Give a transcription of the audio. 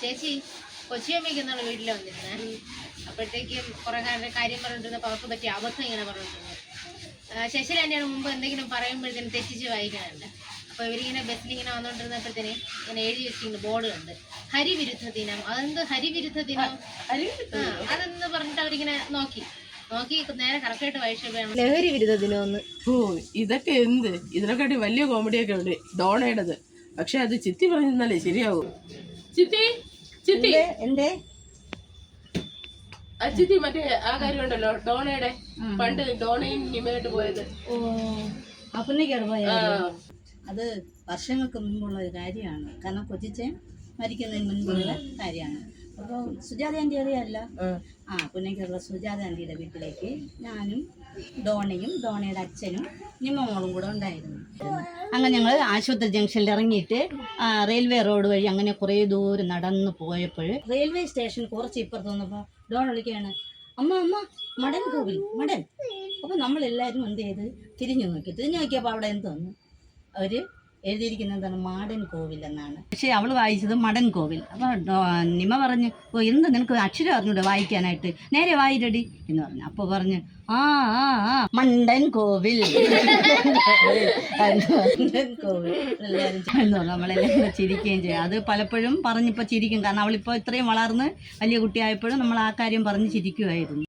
ചേച്ചി കൊച്ചിയമ്മയ്ക്ക് എന്നുള്ള വീട്ടിൽ വന്നിരുന്നേ. അപ്പോഴത്തേക്കും കുറെ കാര്യം പറഞ്ഞിരുന്നപ്പോൾ അവർക്ക് പറ്റിയ അബദ്ധം ഇങ്ങനെ പറഞ്ഞിട്ടുണ്ട്. ശശിൽ തന്നെയാണ് മുമ്പ് എന്തെങ്കിലും പറയുമ്പോഴത്തേനും തെറ്റിച്ച് വായിക്കാനുണ്ട്. അപ്പോൾ ഇവരിങ്ങനെ ബസ്സിലിങ്ങനെ വന്നുകൊണ്ടിരുന്നപ്പോഴത്തേന് ഇങ്ങനെ എഴുതി വെച്ചിട്ടുണ്ട് ബോർഡ് കണ്ട് ഹരിവിരുദ്ധ ദിനം. അതെന്ത് ഹരിവിരുദ്ധ ദിനം? അതെന്ന് പറഞ്ഞിട്ട് അവരിങ്ങനെ നോക്കി നേരെ കറക്റ്റായിട്ട് വായിച്ചപ്പോഴാണ് ലഹരി വിരുദ്ധ ദിനമെന്ന്. ഓ ഇതൊക്കെ എന്ത്, ഇതിനെക്കാട്ടി വലിയ കോമഡിയൊക്കെ ഉണ്ട് ഡോണയുടേത്. പക്ഷെ അത് ചിത്തി പറഞ്ഞാലേ ശരിയാവും. ചിത്തി ചിത്തി എന്തേ ചിത്തി മറ്റേ ആ കാര്യം ഉണ്ടല്ലോ ഡോണയുടെ, പണ്ട് ഡോണയും നിമയായിട്ട് പോയത്. ഓ അപ്പനേക്കാണ് പോയത്. അത് വർഷങ്ങൾക്ക് മുമ്പുള്ള ഒരു കാര്യമാണ്. കാരണം കൊച്ചിച്ചൻ മരിക്കുന്നതിന് മുൻപുള്ള കാര്യമാണ്. അപ്പോൾ സുജാത ആൻറ്റി അറിയാമല്ല, പുന്നേക്കുള്ള സുജാത ആൻറ്റിയുടെ വീട്ടിലേക്ക് ഞാനും ഡോണയും ഡോണയുടെ അച്ഛനും നിമ്മോളും കൂടെ ഉണ്ടായിരുന്നു. അങ്ങനെ ഞങ്ങൾ ആശുപത്രി ജംഗ്ഷനിൽ ഇറങ്ങിയിട്ട് റെയിൽവേ റോഡ് വഴി അങ്ങനെ കുറേ ദൂരം നടന്ന് പോയപ്പോൾ റെയിൽവേ സ്റ്റേഷൻ കുറച്ച് ഇപ്പുറത്ത് വന്നപ്പോൾ ഡോൺ വിളിക്കുകയാണ്, അമ്മ അമ്മ മടൻ കോവിൽ മടൻ. അപ്പോൾ നമ്മളെല്ലാവരും എന്ത് ചെയ്ത് തിരിഞ്ഞു നോക്കിയപ്പോൾ അവിടെ എന്തോന്നു അവർ എഴുതിയിരിക്കുന്നത് എന്താണ്, മാടൻ കോവിൽ എന്നാണ്. പക്ഷേ അവൾ വായിച്ചത് മടൻ കോവിൽ. അപ്പോൾ നിമ പറഞ്ഞു, ഓ എന്ത് നിനക്ക് അക്ഷരം അറിഞ്ഞൂടെ വായിക്കാനായിട്ട്, നേരെ വായിരടി എന്ന് പറഞ്ഞു. അപ്പോൾ പറഞ്ഞു ആ ആ ആ മണ്ടൻ കോവിൽ മണ്ടൻ കോവിൽ എല്ലാവരും എന്ന് പറഞ്ഞു. നമ്മളെല്ലാം ചിരിക്കുകയും ചെയ്യും. അത് പലപ്പോഴും പറഞ്ഞിപ്പോൾ ചിരിക്കും. കാരണം അവളിപ്പോൾ ഇത്രയും വളർന്ന് വലിയ കുട്ടിയായപ്പോഴും നമ്മൾ ആ കാര്യം പറഞ്ഞ് ചിരിക്കുമായിരുന്നു.